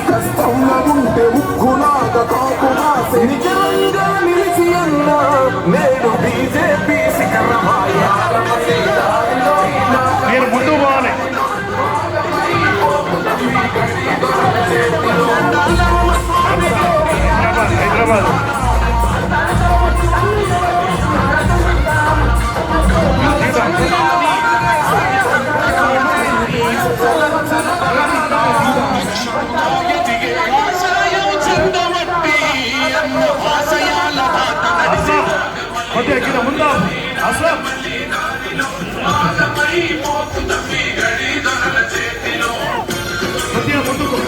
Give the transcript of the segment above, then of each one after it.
కష్టంలో ఉంటే ఉక్కులాగా కాకుగా శనికరంగా నిలిచి అన్న నేడు బీజేపీ శిఖరమాయ మీరు ముందు పోవాలి. హైదరాబాద్ కొద్దిగా కింద ముందా అసలు కొద్దిగా ముందుకు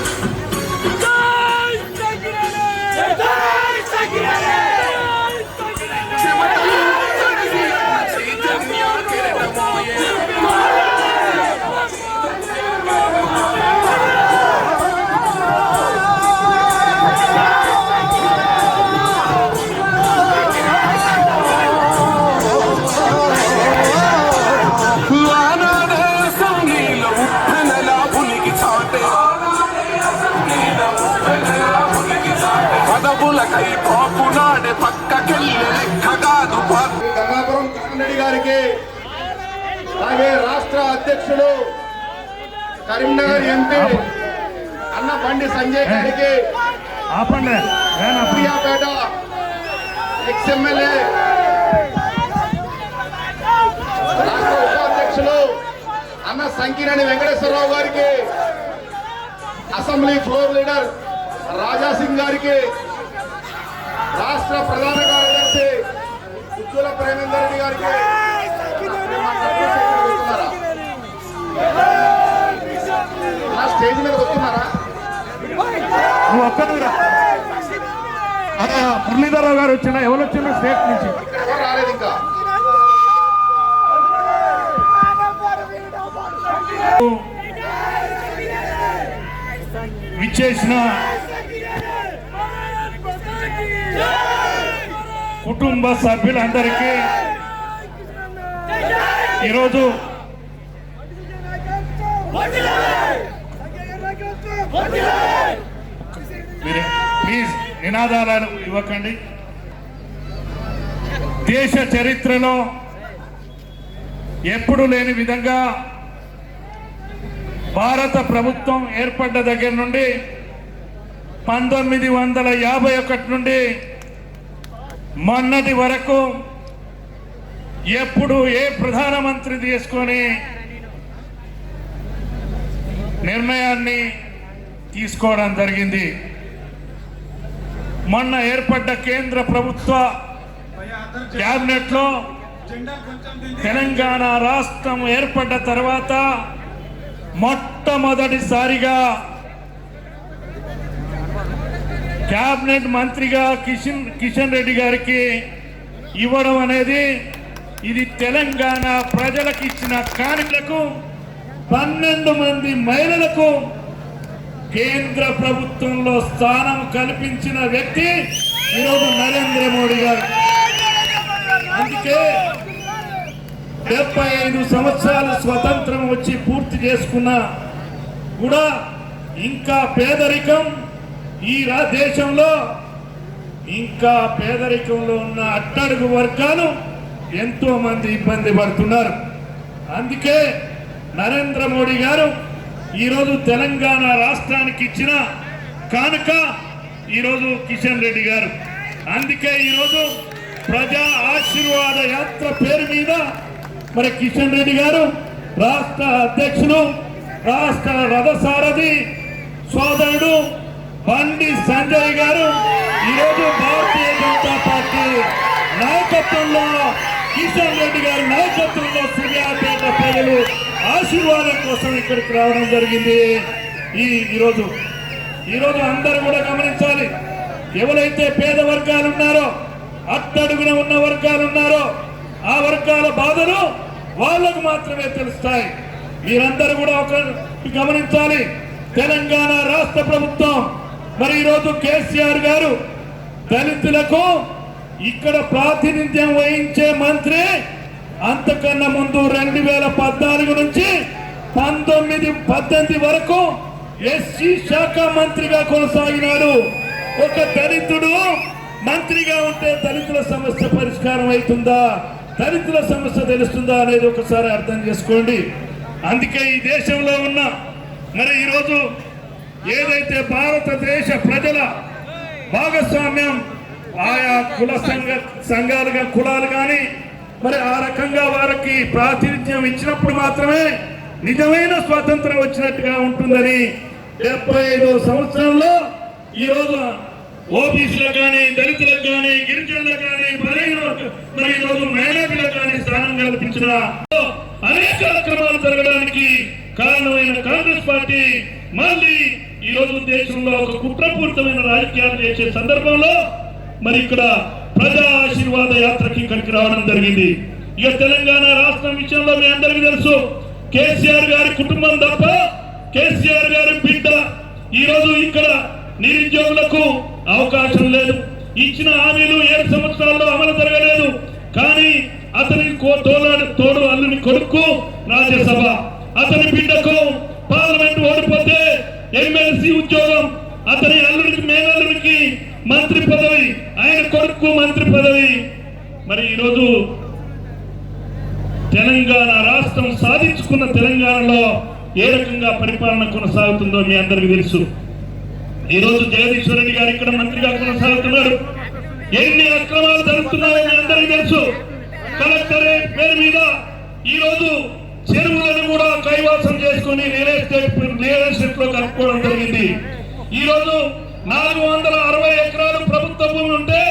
గంగాపురం కృష్ణరెడ్డి గారికి, అలాగే రాష్ట్ర అధ్యక్షుడు కరీంనగర్ ఎంపీ అన్న బండి సంజయ్ గారికి, ప్రియాపేట ఎక్స్ఎమ్మెల్యే రాష్ట్ర ఉపాధ్యక్షులు అన్న సంకినేని వెంకటేశ్వరరావు గారికి, assembly floor leader Raja Singh గారికి, రాష్ట్ర ప్రధాన కార్యదర్శి ఉజ్వల ప్రేమేందర్ రెడ్డి గారికి, స్టేజ్ మీద వస్తున్నారా? నువ్వు ఒక్కడురా. మురళీధరరావు గారు వచ్చినా, ఎవరు వచ్చినా స్టేట్ నుంచి ఎవరు రాలేదు ఇంకా. విచ్చేసిన కుటుంబ సభ్యులందరికీ ఈరోజు ప్లీజ్ నినాదాలను ఇవ్వకండి. దేశ చరిత్రలో ఎప్పుడు లేని విధంగా భారత ప్రభుత్వం ఏర్పడ్డ దగ్గర నుండి 1951 నుండి మొన్నటి వరకు ఎప్పుడు ఏ ప్రధానమంత్రి తీసుకొని నిర్ణయాన్ని తీసుకోవడం జరిగింది. మొన్న ఏర్పడ్డ కేంద్ర ప్రభుత్వ క్యాబినెట్లో తెలంగాణ రాష్ట్రం ఏర్పడ్డ తర్వాత మొట్టమొదటిసారిగా క్యాబినెట్ మంత్రిగా కిషన్ రెడ్డి గారికి ఇవ్వడం అనేది ఇది తెలంగాణ ప్రజలకు ఇచ్చిన కానుకలకు 12 మంది మహిళలకు కేంద్ర ప్రభుత్వంలో స్థానం కల్పించిన వ్యక్తి ఈరోజు నరేంద్ర మోడీ గారు. అందుకే 75 సంవత్సరాలు స్వతంత్రం వచ్చి పూర్తి చేసుకున్నా కూడా ఇంకా పేదరికం ఈ దేశంలో, ఇంకా పేదరికంలో ఉన్న అట్టడుగు వర్గాలు ఎంతో మంది ఇబ్బంది పడుతున్నారు. అందుకే నరేంద్ర మోడీ గారు ఈరోజు తెలంగాణ రాష్ట్రానికి ఇచ్చిన కానుక ఈరోజు కిషన్ రెడ్డి గారు. అందుకే ఈరోజు ప్రజా ఆశీర్వాద యాత్ర పేరు మీద మరి కిషన్ రెడ్డి గారు రాష్ట్ర అధ్యక్షులు, రాష్ట్ర రథసారథి సోదరుడు బండి సంజయ్ గారు ఈరోజు భారతీయ జనతా పార్టీ నాయకత్వంలో, కిషన్ రెడ్డి గారి నాయకత్వంలో సూర్యాపేట ప్రజలు ఆశీర్వాదం కోసం ఇక్కడికి రావడం జరిగింది. ఈరోజు అందరూ కూడా గమనించాలి. ఎవరైతే పేద వర్గాలు ఉన్నారో, అట్టడుగున ఉన్న వర్గాలు ఉన్నారో, ఆ వర్గాల బాధలు వాళ్ళకు మాత్రమే తెలుస్తాయి. మీరందరూ కూడా గమనించాలి. తెలంగాణ రాష్ట్ర ప్రభుత్వం మరి ఈరోజు కేసీఆర్ గారు దళితులకు ఇక్కడ ప్రాతినిధ్యం వహించే మంత్రి అంతకన్నా ముందు 2014 నుంచి 19-18 వరకు ఎస్సీ శాఖ మంత్రిగా కొనసాగినాడు. ఒక దళితుడు మంత్రిగా ఉంటే దళితుల సమస్య పరిష్కారం అవుతుందా, దళితుల సమస్య తెలుస్తుందా అనేది ఒకసారి అర్థం చేసుకోండి. అందుకే ఈ దేశంలో ఉన్న మరి ఈరోజు ఏదైతే భారతదేశ ప్రజల భాగస్వామ్యం ఆయా సంఘాలుగా కులాలు కానీ మరి ఆ రకంగా వారికి ప్రాతినిధ్యం ఇచ్చినప్పుడు మాత్రమే నిజమైన స్వాతంత్రం వచ్చినట్టుగా ఉంటుందని 75వ సంవత్సరంలో ఈరోజు ఓబీసీలకు కానీ దళితులకు కానీ గిరిజనులకు కానీ మరి ఈరోజు మైనారిటీలకు కానీ స్థానం కల్పించిన అనేక అక్రమాలు జరగడానికి కారణమైన కాంగ్రెస్ పార్టీ మళ్ళీ ఈ రోజు దేశంలో ఒక కుట్రపూరితమైన రాజకీయాలు చేసే సందర్భంలో మరి ఇక్కడ ప్రజా ఆశీర్వాద యాత్రకి ఇక్కడికి రావడం జరిగింది. ఇక తెలంగాణ రాష్ట్రం విషయంలో మీ అందరికీ తెలుసు, కేసీఆర్ గారి కుటుంబం తప్ప కేసీఆర్ గారి బిడ్డ ఈ రోజు ఇక్కడ నిరుద్యోగులకు అవకాశం లేదు. ఇచ్చిన హామీలు 7 సంవత్సరాల్లో అమలు జరగలేదు. కానీ అతని తోడు అల్లుని కొడుకు రాజ్యసభ, అతని బిడ్డకు పార్లమెంట్ ఓడిపోతే ఎమ్మెల్సీ ఉద్యోగం, అతని అల్లుడికి మేనల్లుడికి మంత్రి పదవి, ఆయన కొడుకు మంత్రి పదవి. మరి ఈరోజు తెలంగాణ రాష్ట్రం సాధించుకున్న తెలంగాణలో ఏ రకంగా పరిపాలన కొనసాగుతుందో మీ అందరికీ తెలుసు. ఈరోజు జగదీశ్వర్ రెడ్డి గారు ఇక్కడ మంత్రిగా కొనసాగుతున్నారు. ఎన్ని అక్రమాలు జరుగుతున్నాయో మీ అందరికీ తెలుసు. కలెక్టరేట్ పేరు మీద ఈరోజు చెరువులను కూడా కైవాసం చేసుకుని రియల్ ఎస్టేట్ లో కలుపుకోవడం జరిగింది. ఈరోజు 460 ఎకరాలు ప్రభుత్వ భూమి ఉంటే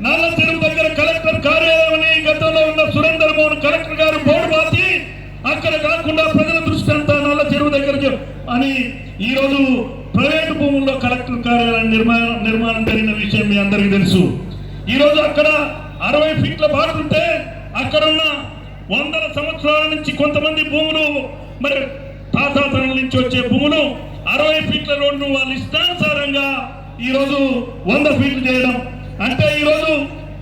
నల్ల చెరువు దగ్గర కలెక్టర్ కార్యాలయం గతంలో ఉన్న సురేందర్ మోహన్ కలెక్టర్ గారు బోర్డు పాతి అక్కడ కాకుండా ప్రజల దృష్టి అంతా నల్ల చెరువు దగ్గర అని ఈరోజు ప్రైవేటు భూముల్లో కలెక్టర్ కార్యాలయం నిర్మాణం జరిగిన విషయం మీ అందరికీ తెలుసు. ఈరోజు అక్కడ 60 ఫీట్ల బాగుంటే అక్కడున్న 100 సంవత్సరాల నుంచి కొంతమంది భూములు మరి తాతాతల నుంచి వచ్చే భూములు 60 ఫీట్ల రోడ్డు వాళ్ళు ఇష్టానుసారంగా ఈరోజు 100 ఫీట్లు చేయడం అంటే ఈరోజు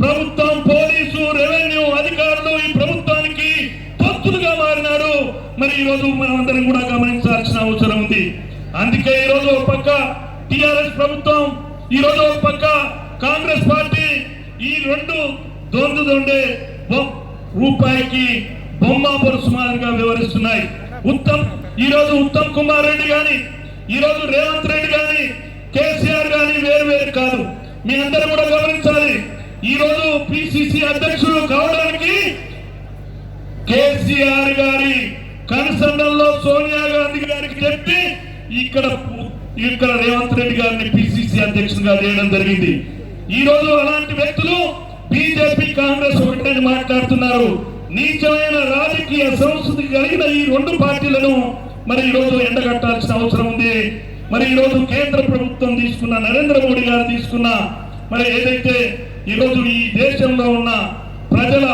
ప్రభుత్వం, పోలీసు, రెవెన్యూ అధికారులు ఈ ప్రభుత్వానికి తొత్తులుగా మారినారు. మరి ఈరోజు మనం అందరం కూడా గమనించాల్సిన అవసరం ఉంది. అందుకే ఈరోజు ఒక పక్క టిఆర్ఎస్ ప్రభుత్వం, ఈరోజు ఒక పక్క కాంగ్రెస్ పార్టీ ఈ రెండు దొండే రూపాయికి బొమ్మ పొరుసుమారుగా వ్యవహరిస్తున్నాయి. ఈరోజు ఉత్తమ్ కుమార్ రెడ్డి గాని, ఈరోజు రేవంత్ రెడ్డి గాని, కేసీఆర్ గాని వేరు కాదు. మీ అందరూ కూడా గమనించాలి. ఈరోజు పిసిసి అధ్యక్షుడు కావడానికి కేసీఆర్ గారి కనుసండంలో సోనియా గాంధీ గారికి చెప్పి ఇక్కడ రేవంత్ రెడ్డి గారిని పిసిసి అధ్యక్షుడిగా చేయడం జరిగింది. ఈ రోజు అలాంటి వ్యక్తులు బీజేపీ, కాంగ్రెస్ ఒకటని మాట్లాడుతున్నారు. నీచమైన రాజకీయ సంస్కృతి కలిగిన ఈ రెండు పార్టీలను మరి ఈరోజు ఎండగట్టాల్సిన అవసరం ఉంది. మరి ఈరోజు కేంద్ర ప్రభుత్వం తీసుకున్న, నరేంద్ర మోడీ గారు తీసుకున్న మరి ఏదైతే ఈరోజు ఈ దేశంలో ఉన్న ప్రజల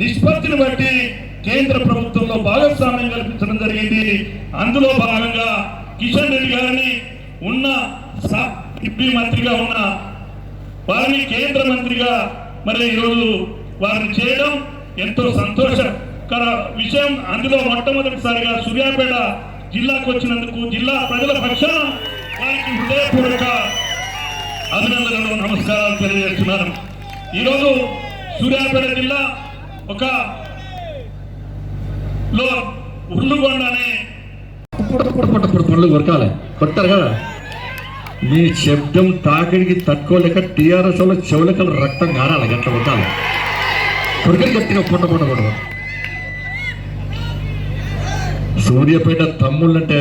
నిష్పత్తిని బట్టి కేంద్ర ప్రభుత్వంలో భాగస్వామ్యం కల్పించడం జరిగింది. అందులో భాగంగా కిషన్ రెడ్డి గారిని ఉన్న మంత్రిగా ఉన్న వారిని కేంద్ర మంత్రిగా మరి ఈరోజు వారిని చేయడం ఎంతో సంతోషకర విషయం. అందులో మొట్టమొదటిసారిగా సూర్యాపేట జిల్లాకు వచ్చినందుకు జిల్లా ప్రజల పక్షాన వారికి హృదయపూర్వక అభినందనలు, నమస్కారాలు తెలియజేస్తున్నాను. ఈరోజు సూర్యాపేట జిల్లా ఒక ఉర్లుగొండ అనే పళ్ళు కొరకాలి, కొట్టారు కదా. మీ శబ్దం తాకిడికి తట్టుకోలేక టీఆర్ఎస్ లో చెవులకలు రక్తం కారాలి, గట్ల కొట్టాలి, కొరకలు గట్టిగా పొట్ట. సూర్యాపేట తమ్ముళ్ళంటే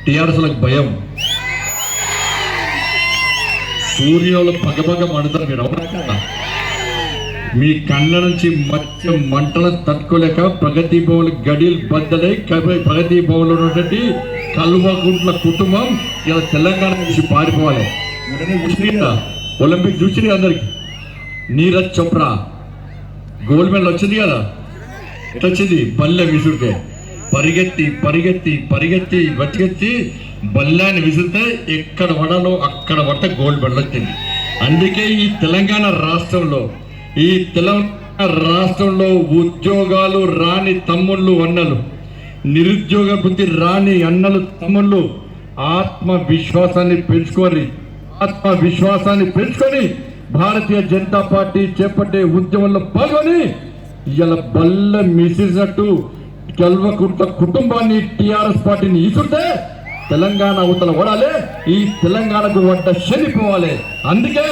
టీఆర్ఎస్ లకు భయం. సూర్యులు పగపగ మండుతారు. మీరు అవునా? మీ కళ్ళ నుంచి మధ్య మంటలను తట్టుకోలేక ప్రగతి భవన్ గడిలు బద్దలై ప్రగతి భవన్లో ఉన్నటువంటి కల్వకుంట్ల కుటుంబం ఇలా తెలంగాణ నుంచి పారిపోవాలి. ఒలింపిక్ చూసింది అందరికి. నీరజ్ చోప్రా గోల్డ్ మెడల్ వచ్చింది కదా, ఎట్లా వచ్చింది? బల్లె విసురితే పరిగెత్తి బల్లాన్ని విసిరితే ఎక్కడ పడాలో అక్కడ పడితే గోల్డ్ మెడల్ వచ్చింది. అందుకే ఈ తెలంగాణ రాష్ట్రంలో ఉద్యోగాలు రాని తమ్ముళ్ళు అన్నలు, నిరుద్యోగ వృత్తి రాని అన్నలు తమ్ముళ్ళు ఆత్మవిశ్వాసాన్ని పెంచుకొని భారతీయ జనతా పార్టీ చేపట్టే ఉద్యమంలో పాల్గొని ఇలా బల్ల మిసినట్టు కల్వకుంట్ల కుటుంబాన్ని టిఆర్ఎస్ పార్టీని ఇస్తుంటే తెలంగాణ అవతల ఓడాలి, ఈ తెలంగాణకు వంట చనిపోవాలి. అందుకే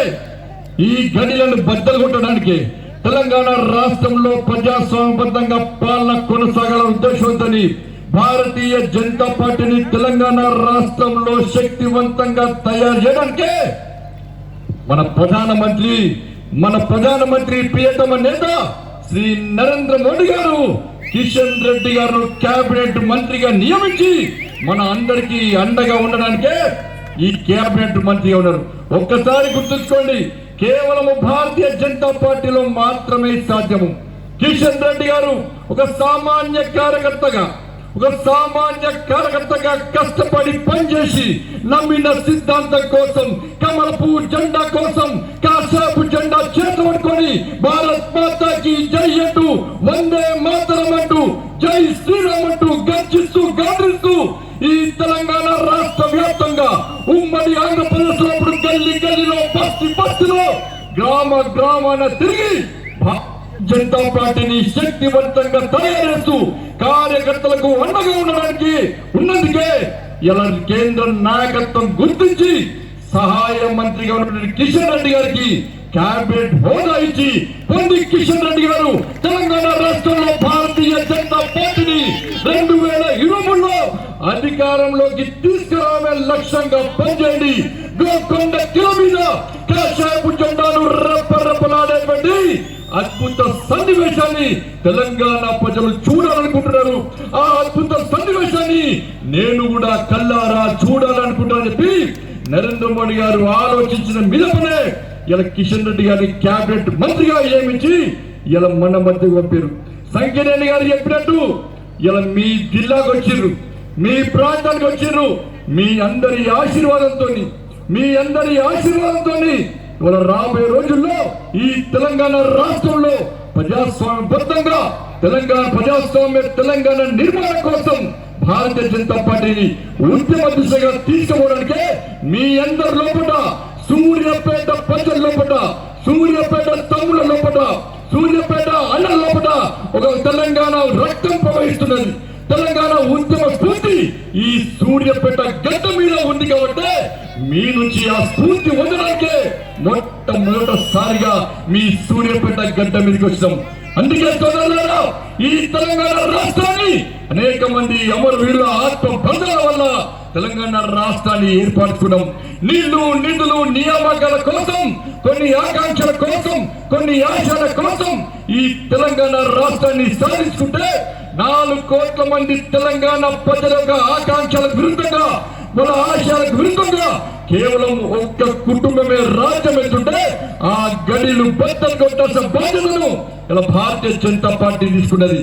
ఈ గడిలను బద్దలు కొట్టడానికి తెలంగాణ రాష్ట్రంలో ప్రజాస్వామ్యబద్ధంగా పాలన కొనసాగాల ఉద్దేశంతో భారతీయ జనతా పార్టీని తెలంగాణ రాష్ట్రంలో శక్తివంతంగా తయారు చేయడానికే మన ప్రధానమంత్రి ప్రియతమ నేత శ్రీ నరేంద్ర మోడీ గారు కిషన్ రెడ్డి గారు కేబినెట్ మంత్రిగా నియమించి మన అందరికీ అండగా ఉండడానికే ఈ కేబినెట్ మంత్రిగా ఉన్నారు. ఒక్కసారి గుర్తుంచుకోండి, కేవలం భారతీయ జనతా పార్టీలో మాత్రమే సాధ్యము. కిషన్ రెడ్డి గారు ఒక సామాన్య కార్యకర్తగా కష్టపడి పనిచేసి నమ్మిన సిద్ధాంతం కోసం, కమలపు జెండా కోసం కాశాపు జెండా చేతులు పట్టుకొని భారత్ మాతాకి జై అంటూ, వందే మాతరం అంటూ, జై శ్రీరామ్ అంటూ గర్జిస్తూ గాండ్రిస్తూ ఈ తెలంగాణ రాష్ట్ర వ్యాప్తంగా ఉమ్మడి ఆంధ్రప్రదేశ్ లో గల్లీలో బస్తీలో గ్రామాన తిరిగి జనతా పార్టీని శక్తివంతంగా తయారు కార్యకర్తలకు అండగా ఉండడానికి ఉన్నందుకే ఇలా కేంద్ర నాయకత్వం గుర్తించి సహాయ మంత్రిగా ఉన్నటువంటి కిషన్ రెడ్డి గారికి కేబినెట్ హోదా ఇచ్చి పొంది కిషన్ రెడ్డి గారు తెలంగాణ రాష్ట్రంలో భారతీయ జనతా పార్టీని 2023లో అధికారంలోకి తీసుకురావే లక్ష్యంగా పనిచేయండి. గోకొండ కిలో మీద కాషాయపు జెండాను రెప్పలాడేటువంటి అద్భుత సన్నివేశాన్ని తెలంగాణ ప్రజలు చూడాలనుకుంటున్నారు. ఆ అద్భుత సన్నివేశాన్ని నేను కూడా కల్లారా చూడాలనుకుంటున్నా చెప్పి నరేంద్ర మోడీ గారు ఆలోచించిన మిదపనే ఇలా కిషన్ రెడ్డి గారిని కేబినెట్ మంత్రిగా నియమించి ఇలా మన మధ్యకు పంపారు. సంఖ్యనేని గారు చెప్పినట్టు ఇలా మీ జిల్లాకు వచ్చిర్రు, మీ ప్రాంతానికి వచ్చిర్రు. మీ అందరి ఆశీర్వాదంతో ఇవాళ రాబోయే రోజుల్లో ఈ తెలంగాణ రాష్ట్రంలో ప్రజాస్వామ్యబద్ధంగా తెలంగాణ నిర్మాణం కోసం భారతీయ జనతా పార్టీని ఉద్యమ దిశగా తీసుకోవడానికే మీ అందరి లోపల, సూర్యాపేట ప్రజల లోపల, సూర్యాపేట తమ్ముల లోపల, సూర్యాపేట అన్నల లోపల ఒక తెలంగాణ రక్తం ప్రవహిస్తున్నది. తెలంగాణ ఉద్యమ స్ఫూర్తి ఈ సూర్యాపేట గడ్డ మీద ఉంది కాబట్టి మీ నుంచి ఆ స్ఫూర్తి వదలడానికే మొట్టమొదటిసారిగా మీ సూర్యాపేట గడ్డ మీదకి వచ్చాం. అందుకే సోదరులారా, ఈ తెలంగాణ రాష్ట్రాన్ని అనేక మంది అమరవీరుల ఆత్మ బంధాల వల్ల తెలంగాణ రాష్ట్రాన్ని ఏర్పరచుకున్నాం. నిధులు నియామకాల కోసం, కొన్ని ఆకాంక్షల కోసం, కొన్ని ఆశల కోసం ఈ తెలంగాణ రాష్ట్రాన్ని సాధించుకుంటే 4 కోట్ల మంది తెలంగాణ ప్రజల ఆకాంక్షలకు విరుద్ధంగా, మన ఆశయాలకు విరుద్ధంగా కేవలం ఒక్క కుటుంబమే రాజ్యం వెళ్తుంటే ఆ గడిలు బద్దలు కొట్టాల్సిన బాధ్యతను ఇలా భారతీయ జనతా పార్టీ తీసుకున్నది.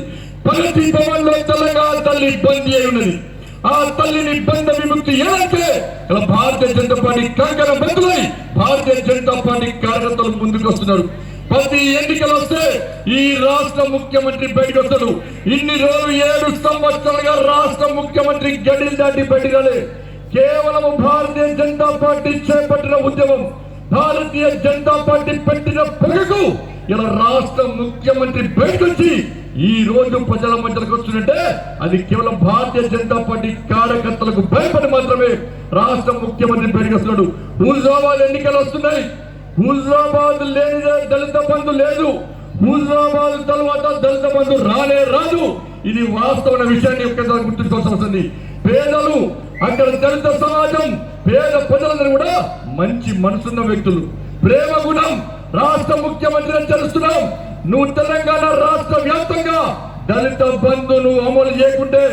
ప్రగతి భవన్ లో తెలంగాణ తల్లి బందీ అయి ఉన్నది. ఆ తల్లిని బంధ విముక్తి ఏదంటే ఇలా భారతీయ జనతా పార్టీ కంకణ బద్దులై భారతీయ జనతా పార్టీ కార్యకర్తలు ముందుకు వస్తున్నారు. ప్రతి ఎన్నికలు వస్తే ఈ రాష్ట్ర ముఖ్యమంత్రి బయటకు వస్తాడు. ఇన్ని రోజులు 7 సంవత్సరాలుగా రాష్ట్ర ముఖ్యమంత్రి గడిలు దాటి బయటకు కేవలం భారతీయ జనతా పార్టీ చేపట్టిన ఉద్యమం, భారతీయ జనతా పార్టీ పెట్టిన పొగకు ఇలా రాష్ట్ర ముఖ్యమంత్రి బయటకొచ్చి ఈ రోజు ప్రజల మధ్యలోకి వస్తుందంటే అది కేవలం భారతీయ జనతా పార్టీ కార్యకర్తలకు భయపడి మాత్రమే రాష్ట్ర ముఖ్యమంత్రి బయటకు వస్తున్నాడు. హుజూరాబాద్ ఎన్నికలు వస్తున్నాయి. హుజూరాబాద్ లేనిదే దళిత బంధు లేదు. హుజూరాబాద్ తర్వాత దళిత బంధు రాదు. ఇది వాస్తవ విషయాన్ని ఒక్కసారి గుర్తుంచుకోవాల్సి వస్తుంది. పేదలు, అక్కడ దళిత సమాజం, పేద ప్రజలందరూ కూడా మంచి మనసున్న వ్యక్తులు, ప్రేమ గుణం. రాష్ట్ర ముఖ్యమంత్రిని తెలుస్తున్నాం. నువ్వు తెలంగాణ రాష్ట్ర వ్యాప్తంగా దళిత బంధును అమలు చేయకుంటే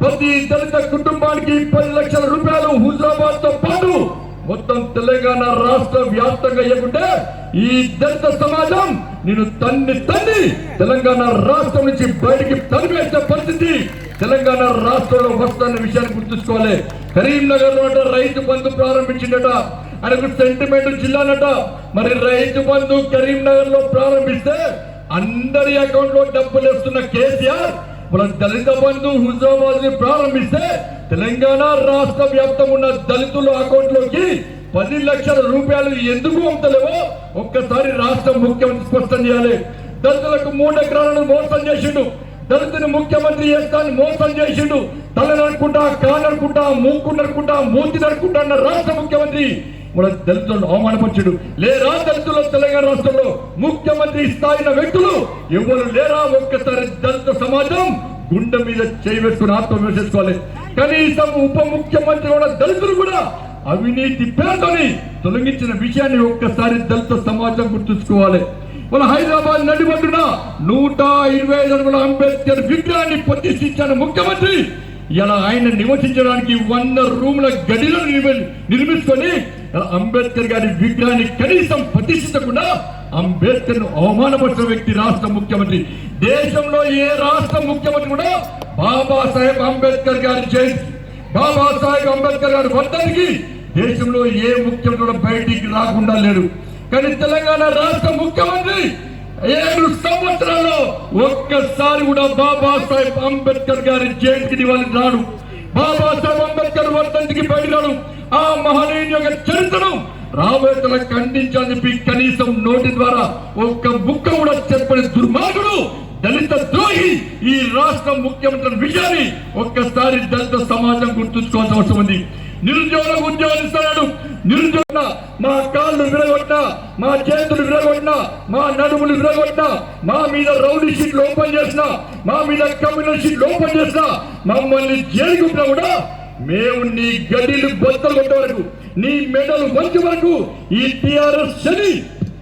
ప్రతి దళిత కుటుంబానికి 10 లక్షల రూపాయలు హుజూరాబాద్ తో పాటు మొత్తం తెలంగాణ రాష్ట్ర వ్యాప్తంగా ఇవ్వకుంటే ఈ దళిత సమాజం నేను తన్ని తెలంగాణ రాష్ట్రం నుంచి బయటికి తరిమేసిన పరిస్థితి తెలంగాణ రాష్ట్రంలో వస్తున్న విషయాన్ని గుర్తుంచుకోవాలి. కరీంనగర్ లో రైతు బంధు ప్రారంభించిందట, ఆయనకు సెంటిమెంట్ జిల్లానట. మరి రైతు బంధు కరీంనగర్ లో ప్రారంభిస్తే అందరి అకౌంట్ లో డబ్బులు వేస్తున్న కేసీఆర్ మన దళిత బంధు హుజాబాద్ ని ప్రారంభిస్తే తెలంగాణ రాష్ట్ర వ్యాప్తంగా ఉన్న దళితుల అకౌంట్లోకి 10 లక్షల రూపాయలు ఎందుకు పంపలేవో ఒక్కసారి రాష్ట్ర ముఖ్యమంత్రి స్పష్టం చేయాలి. దళితులకు 3 ఎకరాలను మోసం చేసిండు, దళితుని ముఖ్యమంత్రి చేస్తాను మోసం చేసిండు, తల నడుకుంటా కాలు నడుకుంటా మూక్కు నడుకుంటా మూతి నడుకుంటా అన్న రాష్ట్ర ముఖ్యమంత్రి మన దళితులను అవమానపరిచాడు. లేరా దళితుల తెలంగాణ రాష్ట్రంలో ముఖ్యమంత్రి స్థాయిన వ్యక్తులు ఎవరు లేరా? ఒక్కసారి దళిత సమాజం గుండె మీద చేయి వేసుకుని ఆత్మవిమర్శ చేసుకోవాలి. కనీసం ఉప ముఖ్యమంత్రి కూడా దళితులు కూడా అవినీతి పేరుతోని తొలగించిన విషయాన్ని ఒక్కసారి దళిత సమాజం గుర్తుంచుకోవాలి. మన హైదరాబాద్ నడిబొడ్డున 125 అడుగుల అంబేద్కర్ విగ్రహాన్ని ప్రతిష్ఠించిన ముఖ్యమంత్రి ఇలా ఆయన నివసించడానికి 100 రూముల గదిలను నిర్మించుకొని అంబేద్కర్ గారి విగ్రహాన్ని కనీసం ప్రతిష్ఠించకుండా అంబేద్కర్ ను అవమానపరిచిన వ్యక్తి రాష్ట్ర ముఖ్యమంత్రి. దేశంలో ఏ రాష్ట్ర ముఖ్యమంత్రి కూడా బాబాసాహెబ్ అంబేద్కర్ గారి జయంతి, బాబాసాహెబ్ అంబేద్కర్ గారి వర్ధంతికి దేశంలో ఏ ముఖ్యమంత్రి కూడా బయటికి రాకుండా లేడు. కానీ తెలంగాణ రాష్ట్ర ముఖ్యమంత్రి 7 సంవత్సరాల్లో ఒక్కసారి కూడా బాబాసాహెబ్ అంబేద్కర్ గారి జయంతికి నివాళి రాడు, బాబాసాహెబ్ అంబేద్కర్ వర్ధంతికి బయట రాడు. ఆ మహనీయుని యొక్క చరిత్రను రాబోయేతలకు ఖండించాలని చెప్పి కనీసం నోటి ద్వారా ఒక్క ముక్క కూడా చెప్పని దుర్మార్గుడు, దళిత ద్రోహి ఈ రాష్ట్ర ముఖ్యమంత్రి విషయాన్ని ఒక్కసారి దళిత సమాజం గుర్తుంచుకోవాల్సిన అవసరం ఉంది. నిరుద్యోగులకు ఉద్యోగాలు ఇస్తున్నాడు, నిరుద్యోగ మా కాళ్ళు విరగొట్టినా, మా చేతులు విరగొట్టినా, మా నడుములు విరగొట్టినా, మా మీద రౌడీ షీట్లు ఓపెన్ చేసినా, మా మీద కమ్యూనల్ షీట్లు ఓపెన్ చేసినా, మమ్మల్ని జైలుకున్నా కూడా మేము నీ గడిలు బొత్తలు కొట్టే వరకు, నీ మెడలు వంచే వరకు ఈ టిఆర్ఎస్ శని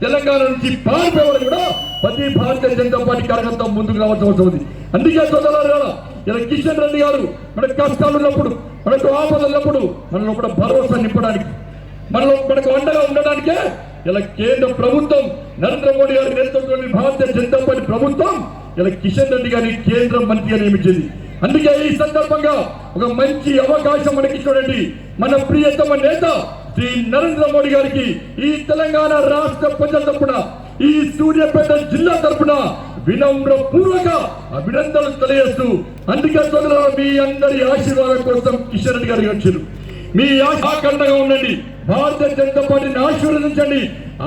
తెలంగాణ నుంచి పారిపోయే వరకు కూడా ప్రతి భారతీయ జనతా పార్టీ కార్యకర్త ముందుకు రావాల్సిన అవసరం ఉంది. అందుకే సోదరులారా, ఇలా కిషన్ రెడ్డి గారు మనకు కష్టాలు ఉన్నప్పుడు, మనకు ఆపదలు ఉన్నప్పుడు మనలో కూడా భరోసా నింపడానికి, మనకు అండగా ఉండడానికే ఇలా కేంద్ర ప్రభుత్వం నరేంద్ర మోడీ గారి నేతృత్వంలోని భారతీయ జనతా పార్టీ ప్రభుత్వం ఇలా కిషన్ రెడ్డి గారిని కేంద్ర మంత్రిగా నియమించింది. అందుకే ఈ సందర్భంగా ఒక మంచి అవకాశం మనకి చూడండి, మన ప్రియతమ నేత శ్రీ నరేంద్ర మోడీ గారికి ఈ తెలంగాణ రాష్ట్ర ప్రజల తరపున, ఈ సూర్యాపేట జిల్లా తరపున వినమ్ర పూర్వక అభినందనలు తెలియజేస్తూ, అందుకే సోదరులారా మీ అందరి ఆశీర్వాదం కోసం కిషన్ రెడ్డి గారికి వచ్చారు. మీ ఆశండగా ఉండండి, భారతీయ జనతా పార్టీని ఆశీర్వదించండి,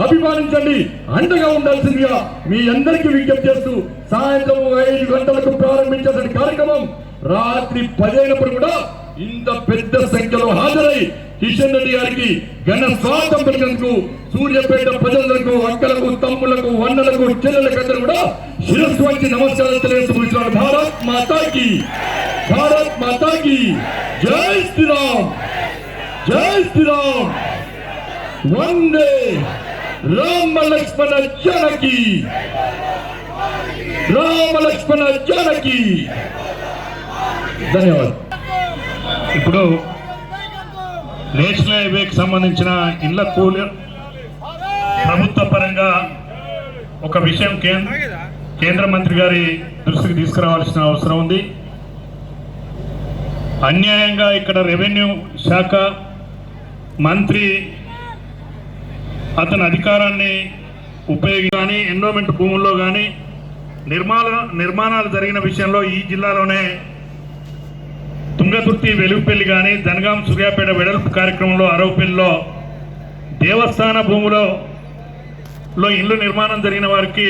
అభిమానించండి, అండగా ఉండాల్సిందిగా మీ అందరికీ విజ్ఞప్తి చేస్తూ సాయంత్రం 5 గంటలకు ప్రారంభించిన కార్యక్రమం రాత్రి 10 అయినప్పుడు కూడా ఇంత పెద్ద సంఖ్యలో హాజరై కిషన్ రెడ్డి గారికి ఘన స్వాగతం పలికినందుకు సూర్యాపేట ప్రజలకు, అక్కలకు, తమ్ములకు, అన్నలకు, చెల్లెలకు అందరూ కూడా శిరస్సు వంచి నమస్కారాలు తెలియజేస్తున్నాను. భారత్ మాతాకి, భారత్ మాతాకి జై శ్రీరామ్, జై శ్రీరామ్, వందే రామ లక్ష్మణ జానకి, రామ లక్ష్మణ జానకి. ధన్యవాదాలు. ఇప్పుడు నేషనల్ హైవేకి సంబంధించిన ఇళ్ల కూలి ప్రభుత్వ పరంగా ఒక విషయం కేంద్ర మంత్రి గారి దృష్టికి తీసుకురావాల్సిన అవసరం ఉంది. అన్యాయంగా ఇక్కడ రెవెన్యూ శాఖ మంత్రి అతని అధికారాన్ని ఉపయోగించి కానీ ఎన్విరాన్మెంట్ భూముల్లో కానీ నిర్మాణాలు జరిగిన విషయంలో ఈ జిల్లాలోనే తుంగతుర్తి వెలుగుపల్లి కానీ జనగాం సూర్యాపేట వెడల్పు కార్యక్రమంలో అరవపల్లిలో దేవస్థాన భూములో ఇల్లు నిర్మాణం జరిగిన వారికి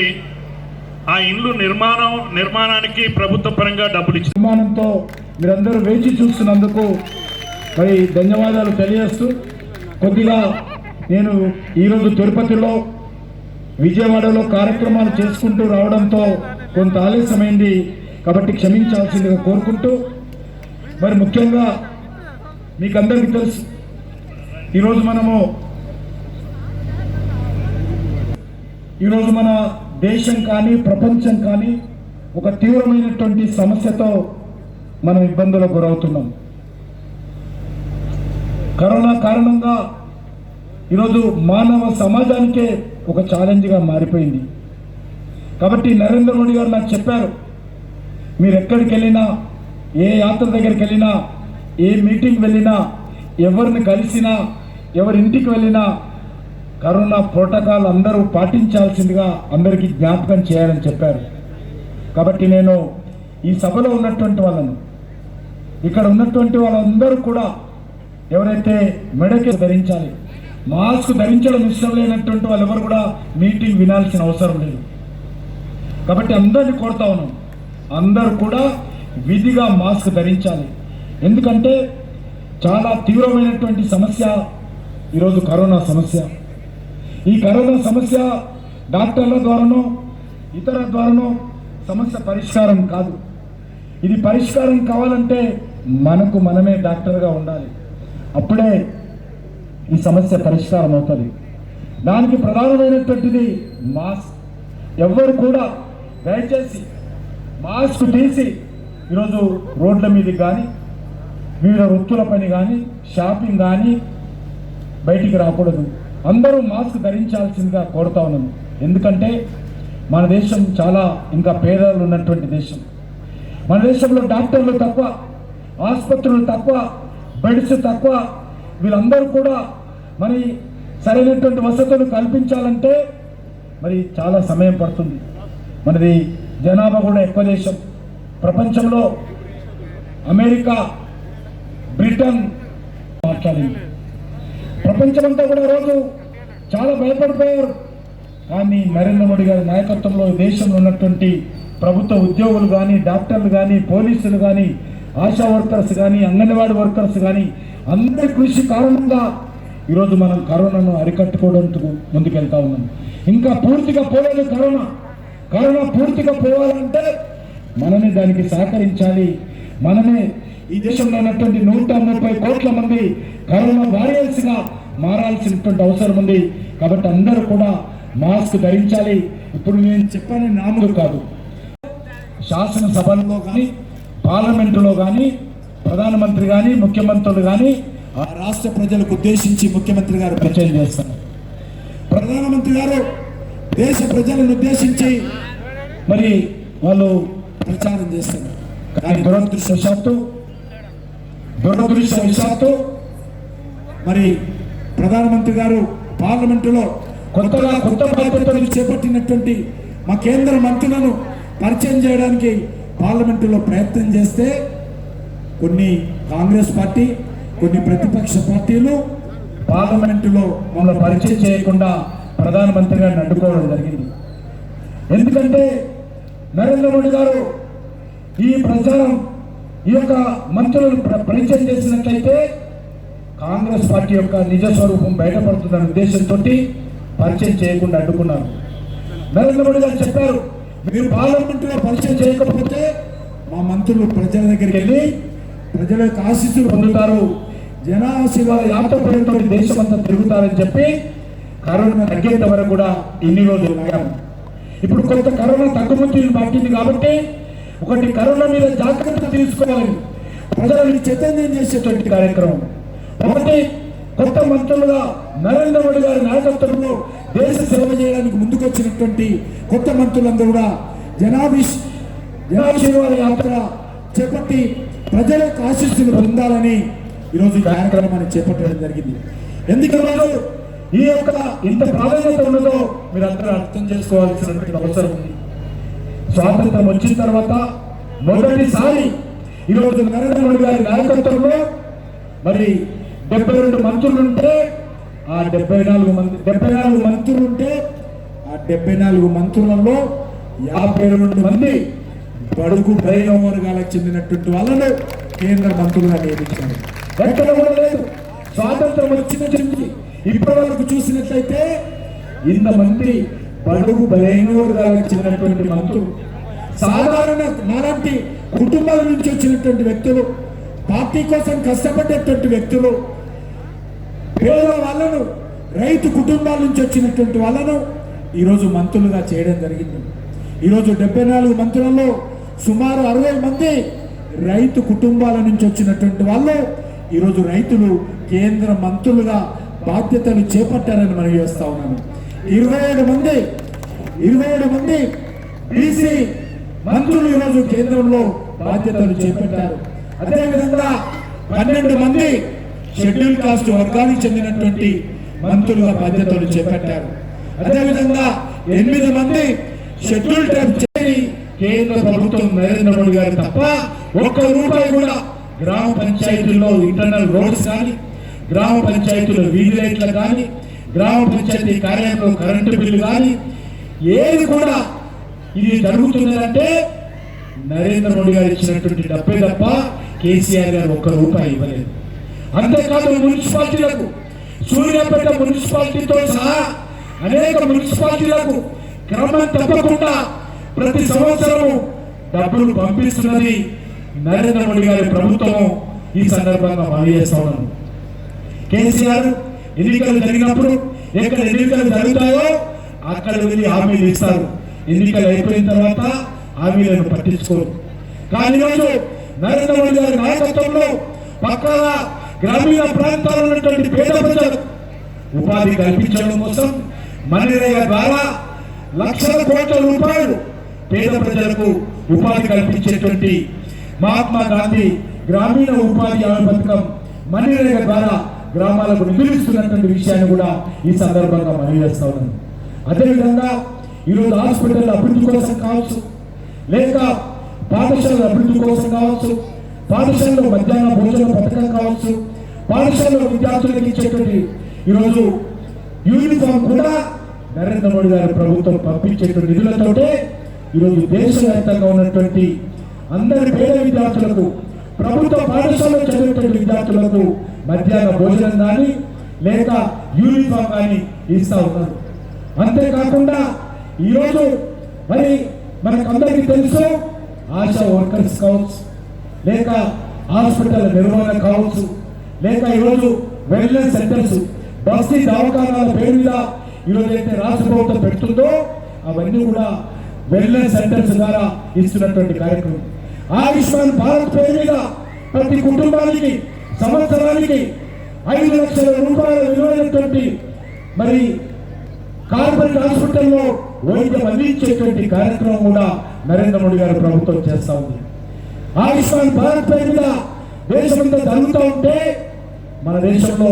ఆ ఇల్లు నిర్మాణానికి ప్రభుత్వ పరంగా డబ్బులు ఇచ్చి నిర్మాణంతో మీరందరూ వేచి చూస్తున్నందుకు మరి ధన్యవాదాలు తెలియజేస్తూ, కొద్దిగా నేను ఈరోజు తిరుపతిలో విజయవాడలో కార్యక్రమాలు చేసుకుంటూ రావడంతో కొంత ఆలస్యమైంది కాబట్టి క్షమించాల్సిందిగా కోరుకుంటూ, మరి ముఖ్యంగా మీకు అందరికీ తెలుసు ఈరోజు మన దేశం కానీ ప్రపంచం కానీ ఒక తీవ్రమైనటువంటి సమస్యతో మనం ఇబ్బందులకు గురవుతున్నాం. కరోనా కారణంగా ఈరోజు మానవ సమాజానికే ఒక ఛాలెంజ్గా మారిపోయింది. కాబట్టి నరేంద్ర మోడీ గారు నాకు చెప్పారు, మీరు ఎక్కడికి వెళ్ళినా, ఏ యాత్ర దగ్గరికి వెళ్ళినా, ఏ మీటింగ్ వెళ్ళినా, ఎవరిని కలిసినా, ఎవరింటికి వెళ్ళినా కరోనా ప్రోటోకాల్ అందరూ పాటించాల్సిందిగా అందరికీ జ్ఞాపకం చేయాలని చెప్పారు. కాబట్టి నేను ఈ సభలో ఉన్నటువంటి వాళ్ళను, ఇక్కడ ఉన్నటువంటి వాళ్ళందరూ కూడా ఎవరైతే మెడకి ధరించాలి, మాస్క్ ధరించడం ఇష్టం లేనటువంటి వాళ్ళు ఎవరు కూడా మీటింగ్ వినాల్సిన అవసరం లేదు. కాబట్టి అందరినీ కోరుతా ఉన్నాం, అందరూ కూడా విధిగా మాస్క్ ధరించాలి. ఎందుకంటే చాలా తీవ్రమైనటువంటి సమస్య ఈరోజు కరోనా సమస్య. ఈ కరోనా సమస్య డాక్టర్ల ద్వారానో ఇతర ద్వారానో సమస్య పరిష్కారం కాదు. ఇది పరిష్కారం కావాలంటే మనకు మనమే డాక్టర్గా ఉండాలి. అప్పుడే ఈ సమస్య పరిష్కారం అవుతుంది. దానికి ప్రధానమైనటువంటిది మాస్క్. ఎవ్వరు కూడా దయచేసి మాస్క్ తీసి ఈరోజు రోడ్ల మీద కానీ వివిధ వృత్తుల పని కానీ షాపింగ్ కానీ బయటికి రాకూడదు. అందరూ మాస్క్ ధరించాల్సిందిగా కోరుతా ఉన్నాను. ఎందుకంటే మన దేశం చాలా ఇంకా పేదలు ఉన్నటువంటి దేశం. మన దేశంలో డాక్టర్లు తక్కువ, ఆసుపత్రులు తక్కువ, బెడ్స్ తక్కువ. వీళ్ళందరూ కూడా మరి సరైనటువంటి వసతులు కల్పించాలంటే మరి చాలా సమయం పడుతుంది. మనది జనాభా కూడా ఎక్కువ దేశం. ప్రపంచంలో అమెరికా, బ్రిటన్ మాట్లాడింది. ప్రపంచమంతా కూడా రోజు చాలా భయపడిపోయారు. కానీ నరేంద్ర మోడీ గారి నాయకత్వంలో దేశంలో ఉన్నటువంటి ప్రభుత్వ ఉద్యోగులు కానీ, డాక్టర్లు కానీ, పోలీసులు కానీ, ఆశా వర్కర్స్ కానీ, అంగన్వాడీ వర్కర్స్ కానీ అందరి కృషి కారణంగా ఈరోజు మనం కరోనాను అరికట్టుకోవడానికి ముందుకెళ్తా ఉన్నాం. ఇంకా పూర్తిగా పోలేదు కరోనా పూర్తిగా పోవాలంటే మనమే దానికి సహకరించాలి. మనమే ఈ దేశంలో ఉన్నటువంటి 130 కోట్ల మంది కరోనా వారియర్స్గా మారాల్సినటువంటి అవసరం ఉంది. కాబట్టి అందరూ కూడా మాస్క్ ధరించాలి. ఇప్పుడు నేను చెప్పాను నామూలు కాదు, శాసనసభలో కానీ పార్లమెంటులో కానీ ప్రధానమంత్రి కానీ ముఖ్యమంత్రులు కానీ ఆ రాష్ట్ర ప్రజలకు ఉద్దేశించి ముఖ్యమంత్రి గారు ప్రచారం చేస్తారు. ప్రధానమంత్రి గారు దేశ ప్రజలను ఉద్దేశించి మరి వాళ్ళు ప్రచారం చేస్తారు. కానీ దురదృష్టవశాత్తు మరి ప్రధానమంత్రి గారు పార్లమెంటులో కొత్త బాధ్యతలు చేపట్టినటువంటి మా కేంద్ర మంత్రులను పరిచయం చేయడానికి పార్లమెంటులో ప్రయత్నం చేస్తే కొన్ని కాంగ్రెస్ పార్టీ, కొన్ని ప్రతిపక్ష పార్టీలు పార్లమెంటులో మమ్మల్ని పరిచయం చేయకుండా ప్రధానమంత్రి గారిని అడ్డుకోవడం జరిగింది. ఎందుకంటే నరేంద్ర మోడీ గారు ఈ ప్రచారం ఈ యొక్క మంత్రులను పరిచయం చేసినట్లయితే కాంగ్రెస్ పార్టీ యొక్క నిజ స్వరూపం బయటపడుతుందనే ఉద్దేశంతో పరిచయం చేయకుండా అడ్డుకున్నారు. నరేంద్ర మోడీ గారు చెప్పారు, మీరు పార్లమెంటులో పరిచయం చేయకపోతే మా మంత్రులు ప్రజల దగ్గరికి వెళ్ళి ప్రజల యొక్క ఆశీస్సులు పొందుతారు, జనాశీర్వాద యాత్ర పేరుతో దేశం అంతా తిరుగుతారని చెప్పి కరోనా తగ్గేంత వరకు కూడా ఇన్ని రోజులు లాగాము. ఇప్పుడు కొంత కరోనా తగ్గుముచ్చి పట్టింది కాబట్టి ఒకటి కరోనా మీద జాగ్రత్త తీసుకోవాలని ప్రజలను చైతన్యం చేసేటువంటి కార్యక్రమం. ఒకటి కొత్త మంత్రులుగా నరేంద్ర మోడీ గారి నాయకత్వంలో దేశ సేవ చేయడానికి ముందుకొచ్చినటువంటి కొత్త మంత్రులందరూ కూడా జనాశీర్వాద యాత్ర చేపట్టి ప్రజల యొక్క ఆశీస్సులు పొందాలని ఈరోజు ఈ కార్యక్రమాన్ని చేపట్టడం జరిగింది. ఎందుకంటే ఈ యొక్క ఇంత ప్రాధాన్యత ఉన్నదో మీరు అందరూ అర్థం చేసుకోవాల్సినటువంటి అవసరం ఉంది. స్వాతంత్రం వచ్చిన తర్వాత మొదటిసారి ఈరోజు నరేంద్ర మోడీ గారి నాయకత్వంలో మరి 72 మంత్రులుంటే ఆ 74 మంత్రులుంటే ఆ 74 మంత్రులలో 52 మంది బడుగు బలైన వర్గాలకు చెందినటువంటి వాళ్ళను కేంద్ర మంత్రులుగా నియమించారు. ఎక్కడ కూడా లేదు. స్వాతంత్రం వచ్చిన ఇప్పటి వరకు చూసినట్లయితే ఇంతమంది బడుగు బలైన వర్గాలకు చెందినటువంటి మంత్రులు, సాధారణ నాలాంటి కుటుంబాల నుంచి వచ్చినటువంటి వ్యక్తులు, పార్టీ కోసం కష్టపడేటువంటి వ్యక్తులు, పేద వాళ్ళను, రైతు కుటుంబాల నుంచి వచ్చినటువంటి వాళ్ళను ఈరోజు మంత్రులుగా చేయడం జరిగింది. ఈరోజు 74 మంత్రులలో సుమారు 60 మంది రైతు కుటుంబాల నుంచి వచ్చినటువంటి వాళ్ళు ఈరోజు రైతులు కేంద్ర మంత్రులుగా బాధ్యతలు చేపట్టారని మనం చేస్తా ఉన్నాను. 27 మంది బీసీ మంత్రులు ఈరోజు కేంద్రంలో బాధ్యతలు చేపట్టారు. అదేవిధంగా 12 మంది షెడ్యూల్ కాస్ట్ వర్గానికి చెందినటువంటి మంత్రులుగా బాధ్యతలు చేపట్టారు. అదేవిధంగా 8 మంది షెడ్యూల్ ట్రైబ్ చేరి కేంద్ర ప్రభుత్వం నరేంద్ర మోడీ గారు తప్ప ఒక్క రూపాయి కూడా గ్రామ పంచాయతీల్లో ఇంటర్నల్ రోడ్స్ కానీ, గ్రామ పంచాయతీలో వీధి లైట్లు కానీ, గ్రామ పంచాయతీ కార్యాలయంలో కరెంటు బిల్లు కానీ ఏది కూడా ఇది జరుగుతుందంటే నరేంద్ర మోడీ గారు ఇచ్చినటువంటి డబ్బే తప్ప కేసీఆర్ గారు ఒక్క రూపాయి ఇవ్వలేదు. అంతేకాదు మున్సిపాలిటీలకు, సూర్యాపేట మున్సిపాలిటీతో సహా అనేక మున్సిపాలిటీలకు క్రమం తప్పకుండా ప్రతి సంవత్సరము డబ్బులు పంపిస్తున్నది నరేంద్ర మోడీ గారి ప్రభుత్వము. ఈ సందర్భంగా మనం చేస్తా ఉన్నాము. కేసీఆర్ ఎన్నికలు జరిగినప్పుడు ఎక్కడ ఎన్నికలు జరుగుతాయో అక్కడ వెళ్ళి హామీలు ఇస్తారు. ఎన్నికలు అయిపోయిన తర్వాత హామీలను పట్టించుకోరు. కానీ ఈరోజు నరేంద్ర మోడీ గారి నాయకత్వంలో పక్కన గ్రామీణ ప్రాంతాల్లో ఉన్నటువంటి పేద ప్రజలకు ఉపాధి కల్పించడం కోసం మనరేగా ద్వారా లక్షల కోట్ల రూపాయలు పేద ప్రజలకు ఉపాధి కల్పించేటువంటి మహాత్మా గాంధీ గ్రామీణ ఉపాధి హామీ పథకం మనరేగా ద్వారా గ్రామాలకు నిధులిస్తున్నటువంటి విషయాన్ని కూడా ఈ సందర్భంగా మనం చేస్తా ఉన్నాను. అదేవిధంగా ఈరోజు హాస్పిటల్ అభివృద్ధి కోసం కావచ్చు, లేక పాఠశాలల అభివృద్ధి కోసం కావచ్చు, పాఠశాలలో మధ్యాహ్న భోజన పథకం కావచ్చు, పాఠశాలలో విద్యార్థులకు ఇచ్చేటువంటి ఈరోజు యూనిఫామ్ కూడా నరేంద్ర మోడీ గారి ప్రభుత్వం పంపించేటువంటి నిధులతోటే ఈరోజు దేశవ్యాప్తంగా ఉన్నటువంటి అందరి పేద విద్యార్థులకు, ప్రభుత్వ పాఠశాలలో చదివేటువంటి విద్యార్థులకు మధ్యాహ్న భోజనం కానీ లేక యూనిఫామ్ కానీ ఇస్తా ఉన్నారు. అంతేకాకుండా ఈరోజు మరి మనకందరికీ తెలుసు, ఆశా వర్కర్స్ కావచ్చు, లేక హాస్పిటల్ నిర్వహణ కావచ్చు, లేక ఈరోజు వెల్నెస్ సెంటర్స్, బస్తీ దవాఖానాల పేరు మీద ఈరోజు అయితే రాష్ట్ర ప్రభుత్వం పెడుతుందో అవన్నీ కూడా వెల్నెస్ సెంటర్స్ ద్వారా ఇస్తున్నటువంటి కార్యక్రమం. ఆయుష్మాన్ భారత్ పేరు మీద ప్రతి కుటుంబానికి సంవత్సరానికి 5 లక్షల రూపాయల విలువైనటువంటి మరి కార్పొరేట్ హాస్పిటల్లో వైద్యం అందించేటువంటి కార్యక్రమం కూడా నరేంద్ర మోడీ గారి ప్రభుత్వం చేస్తా ఉంది. ఆయుష్మాన్ భారత్ పేరు మీద దేశమంతా జరుగుతూ ఉంటే మన దేశంలో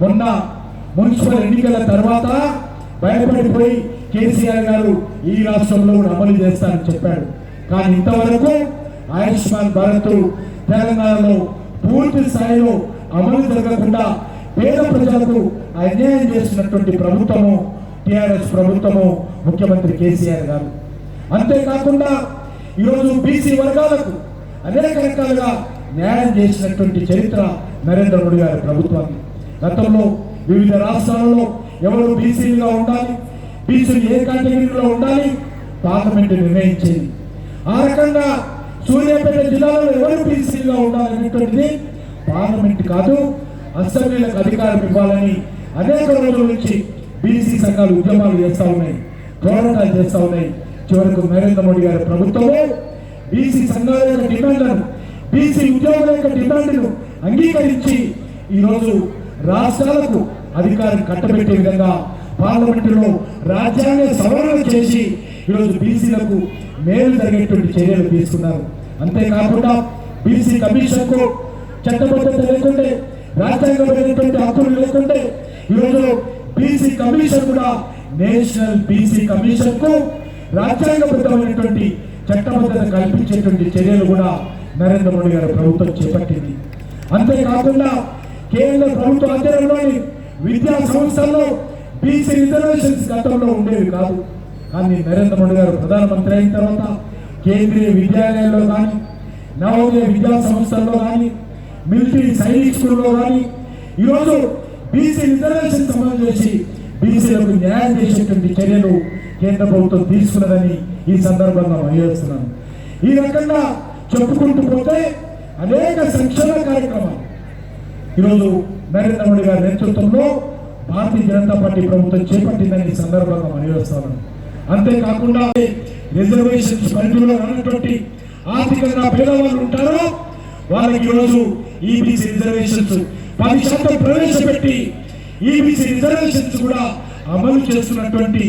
మొన్న మున్సిపల్ ఎన్నికల తర్వాత భయపడిపోయి కేసీఆర్ గారు ఈ రాష్ట్రంలో కూడా అమలు చేస్తారని చెప్పాడు. కానీ ఇంతవరకు ఆయుష్మాన్ భారత్ తెలంగాణలో పూర్తి స్థాయిలో అమలు జరగకుండా పేద ప్రజలకు అన్యాయం చేస్తున్నటువంటి ప్రభుత్వము టిఆర్ఎస్ ప్రభుత్వము, ముఖ్యమంత్రి కేసీఆర్ గారు. అంతేకాకుండా ఈరోజు బీసీ వర్గాలకు అనేక రకాలుగా న్యాయం చేసినటువంటి చరిత్ర నరేంద్ర మోడీ గారి ప్రభుత్వాన్ని. గతంలో వివిధ రాష్ట్రాలలో ఎవరు బీసీలుగా ఉండాలి, బీసీలు ఏ కేటగిరీలో ఉండాలి పార్లమెంటు నిర్ణయించేది. ఆ రకంగా సూర్యాపేట జిల్లాలో ఎవరు బీసీలుగా ఉండాలనేటువంటిది పార్లమెంట్ కాదు, అసెంబ్లీలకు అధికారం ఇవ్వాలని అనేక రోజుల నుంచి బీసీ సంఘాలు ఉద్యమాలు చేస్తా ఉన్నాయి, పోరాటాలు చేస్తా ఉన్నాయి. చివరకు నరేంద్ర మోడీ గారి ప్రభుత్వము బీసీ సంఘాల యొక్క డిమాండ్లను, బీసీ ఉద్యోగుల యొక్క డిమాండ్ను అంగీకరించి ఈరోజు రాష్ట్రాలకు అధికారం కట్టబెట్టే విధంగా పార్లమెంటులో రాజ్యాంగ సవరణ చేసి ఈరోజు బీసీలకు మేలు జరిగేటువంటి చర్యలు తీసుకున్నారు. అంతేకాకుండా బీసీ కమిషన్కు చట్టబద్ధత లేకుంటే, రాజ్యాంగమైనటువంటి హక్కులు లేకుంటే ఈరోజు బీసీ కమిషన్ కూడా నేషనల్ బీసీ కమిషన్ కు రాజ్యాంగబద్ధమైనటువంటి చట్టబద్ధత కల్పించేటువంటి చర్యలు కూడా నరేంద్ర మోడీ గారి ప్రభుత్వం చేపట్టింది. అంతేకాకుండా కేంద్ర ప్రభుత్వ ఆధ్వర్యంలోని విద్యా సంస్థల్లో బీసీ రిజర్వేషన్స్ గతంలో ఉండేవి కాదు. కానీ నరేంద్ర మోడీ గారు ప్రధానమంత్రి అయిన తర్వాత కేంద్రీయ విద్యాలయాల్లో కానీ, నవోదయ విద్యా సంస్థల్లో కానీ, మిలిటరీ సైనిక్ స్కూల్లో కానీ ఈరోజు బీసీ రిజర్వేషన్స్ అమలు చేసి బీసీలకు న్యాయం చేసేటువంటి చర్యలు కేంద్ర ప్రభుత్వం తీసుకున్నదని ఈ సందర్భంగా తెలియజేస్తున్నాను. ఈ రకంగా చెప్పుకుంటూ పోతే అనేక సంక్షేమ కార్యక్రమాలు ఈరోజు నరేంద్ర మోడీ గారి నేతృత్వంలో భారతీయ జనతా పార్టీ ప్రభుత్వం చేపట్టిందని ఈ సందర్భంగా తెలియజేస్తున్నాను. అంతేకాకుండా రిజర్వేషన్స్ పరిధిలో ఉన్నటువంటి ఆర్థికంగా పేదవాళ్ళు ఉంటారో వాళ్ళకి ఈరోజు ఈబీసీ రిజర్వేషన్స్ 10% ప్రవేశపెట్టి ఈబీసీ రిజర్వేషన్స్ కూడా అమలు చేస్తున్నటువంటి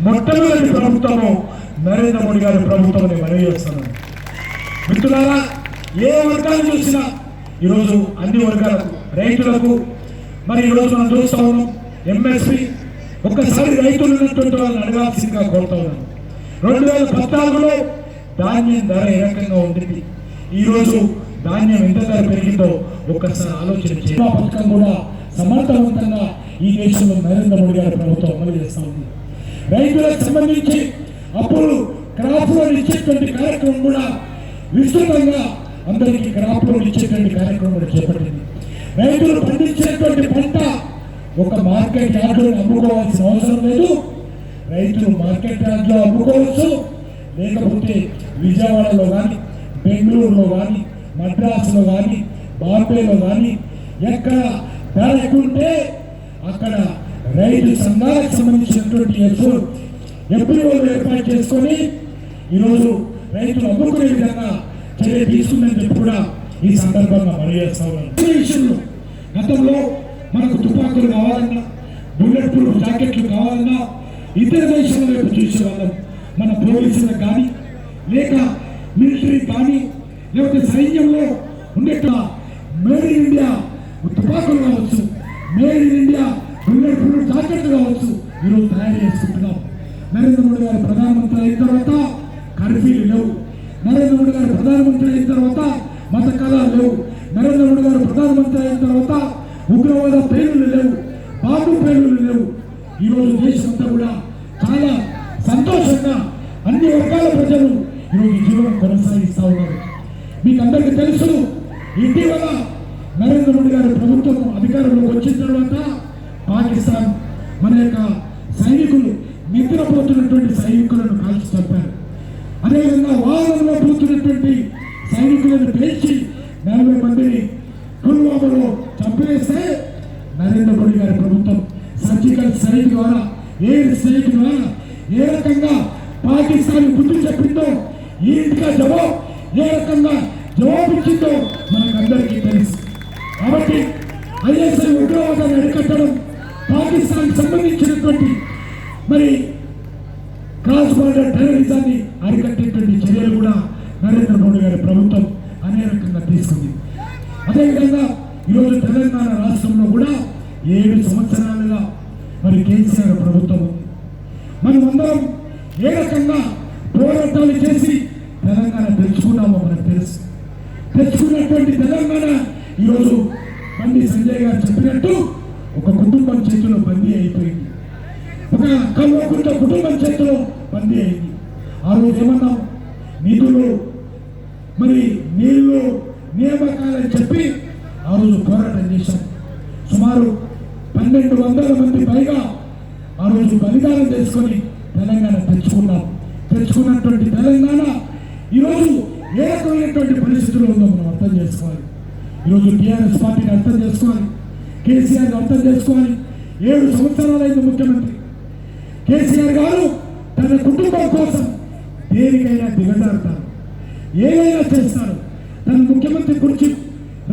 మొట్టమొదటి ప్రభుత్వము నరేంద్ర మోడీ గారి ప్రభుత్వం మనవి చేస్తున్నాను. మిత్రులారా, ఏ వర్గాలు చూసినా ఈరోజు అన్ని వర్గాలకు, రైతులకు మరి ఈరోజు మనం చూస్తా ఉన్నాం ఎంఎస్పీ. ఒక్కసారి రైతులు ఉన్నటువంటి వాళ్ళని అడగాల్సిందిగా కోరుతా ఉన్నాను. 2014లో ధాన్యం ధర ఏ రకంగా ఉంటుంది, ఈరోజు ధాన్యం ఎంత ధర పెరిగిందో ఒక్కసారి ఆలోచన చేయాలి. పథకం కూడా సమర్థవంతంగా ఈ దేశంలో నరేంద్ర మోడీ గారి ప్రభుత్వం అమలు చేస్తా ఉంది. రైతులకు సంబంధించి అప్పుడు క్రాప్ లోన్ ఇచ్చేటువంటి కార్యక్రమం కూడా విస్తృతంగా అందరికీ క్రాప్ లోన్ ఇచ్చేటువంటి కార్యక్రమం కూడా చేపట్టింది. రైతులు పండించేటువంటి పంట ఒక మార్కెట్ యార్డులో అమ్ముకోవాల్సిన అవసరం లేదు. రైతులు మార్కెట్ యార్డులో అమ్ముకోవచ్చు, లేకపోతే విజయవాడలో కానీ, బెంగళూరులో కానీ, మద్రాసులో కానీ, బాంబేలో కానీ ఎక్కడ ధర ఎక్కువ ఉంటే అక్కడ రైతు సంఘాలకు సంబంధించినటువంటి ఎఫ్పిఓలు ఏర్పాటు చేసుకొని ఈరోజు రైతులు అమ్ముకునే విధంగా చర్య తీసుకుందని చెప్పి కూడా ఈ సందర్భంగా మనవేస్తా ఉన్నాను. ఈ విషయంలో గతంలో మనకు తుపాకులు కావాలన్నా, బుల్లెట్ ప్రూఫ్ జాకెట్లు కావాలన్నా ఇతర దేశాల వైపు చూసేవాళ్ళం. మన పోలీసులకు కానీ, లేక మిలిటరీ కానీ, లేకపోతే సైన్యంలో ఉండేట మేడ్ ఇన్ ఇండియా తుపాకులు కావచ్చు, made in India bullet proof జాకెట్లు కావచ్చు, ఈరోజు తయారు చేసుకుంటున్నాం. నరేంద్ర మోడీ గారు ప్రధానమంత్రి అయిన తర్వాత కర్ఫ్యూలు లేవు. నరేంద్ర మోడీ గారు ప్రధానమంత్రి అయిన తర్వాత మత కళాలు లేవు. నరేంద్ర మోడీ గారు ప్రధానమంత్రి అయిన తర్వాత ఉగ్రవాద పేర్లు లేవు, బాంబు పేర్లు లేవు. ఈరోజు దేశమంతా కూడా చాలా సంతోషంగా అన్ని వర్గాల ప్రజలు ఈరోజు జీవనం కొనసాగిస్తూ ఉన్నారు. మీకు అందరికీ తెలుసు, ఇటీవల నరేంద్ర మోడీ గారి ప్రభుత్వం అధికారంలోకి వచ్చిన తర్వాత పాకిస్తాన్ మన యొక్క సైనికులు నిద్రపోతున్నటువంటి సైనికులను కాల్చి చంపారు. అదేవిధంగా వాహనంలో పోతున్నటువంటి సైనికులను పేల్చి 40 మందిని పుల్వామాలో చంపేస్తే నరేంద్ర మోడీ గారి ప్రభుత్వం సర్జికల్ స్ట్రైక్ ద్వారా, ఎయిర్ స్ట్రైక్ ద్వారా ఏ రకంగా పాకిస్తాన్ బుద్ధి చెప్పిందో, ఈ ఇంటిగా జవాబు ఏ రకంగా జవాబిచ్చిందో మనకందరికీ తెలుసు. కాబట్టి ఐఎస్ఐ ఉగ్రవాదాన్ని అరికట్టడం, పాకిస్తాన్ సంబంధించినటువంటి మరి క్రాస్ బార్డర్ టెర్రరిజాన్ని అరికట్టేటువంటి చర్యలు కూడా నరేంద్ర మోడీ గారి ప్రభుత్వం అనే రకంగా తీసుకుంది. అదేవిధంగా ఈరోజు తెలంగాణ రాష్ట్రంలో కూడా 7 సంవత్సరాలుగా మరి కేసీఆర్ ప్రభుత్వం ఉంది. మనమందరం ఏ రకంగా పోరాటాలు చేసి తెలంగాణ తెచ్చుకున్నామో మనకు తెలుసు. తెచ్చుకున్నటువంటి తెలంగాణ ఈరోజు బండి సంజయ్ గారు చెప్పినట్టు ఒక కుటుంబం చేతిలో బందీ అయిపోయింది, ఒక కల్వకుంట కుటుంబం చేతిలో బందీ అయింది. ఆ రోజు ఏమన్నాం, నిధులు మరి నీళ్లు నియామకాలని చెప్పి ఆ రోజు పోరాటం చేశాం. సుమారు 1200 మంది పైగా ఆ రోజు బలిదానం చేసుకొని తెలంగాణ తెచ్చుకున్నాం. తెచ్చుకున్నటువంటి తెలంగాణ ఈరోజు ఏ రకమైనటువంటి పరిస్థితుల్లో ఉందో మనం అర్థం చేసుకోవాలి. ఈరోజు టీఆర్ఎస్ పార్టీని అర్థం చేసుకోవాలి, కేసీఆర్ అర్థం చేసుకోవాలి. 7 సంవత్సరాలైన ముఖ్యమంత్రి కేసీఆర్ గారు తన కుటుంబం కోసం దేనికైనా దిగజారుతారు, ఏదైనా చేస్తారు. తన ముఖ్యమంత్రి గురించి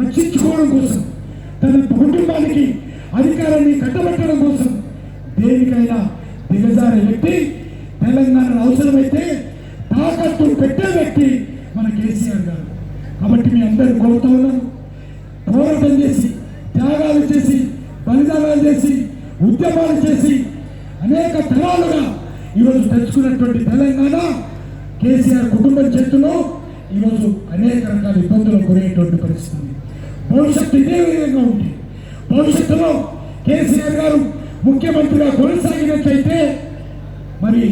రక్షించుకోవడం కోసం, తన కుటుంబానికి అధికారాన్ని కట్టబెట్టడం కోసం దేనికైనా దిగజారే వ్యక్తి, తెలంగాణ అవసరమైతే తాకట్టు పెట్టే వ్యక్తి మన కేసీఆర్ గారు. కాబట్టి మీ అందరూ కోరుతా ఉన్నాను, పోరాటం చేసి, త్యాగాలు చేసి, బలిదానాలు చేసి, ఉద్యమాలు చేసి అనేక తరాలుగా ఈరోజు తెచ్చుకున్నటువంటి తెలంగాణ కేసీఆర్ కుటుంబం చేతిలో ఈరోజు అనేక రకాల ఇబ్బందులు గురయ్యేటువంటి పరిస్థితి. భవిష్యత్తు ఇదే విధంగా ఉంది. భవిష్యత్తులో కేసీఆర్ గారు ముఖ్యమంత్రిగా కొనసాగినట్లయితే మరి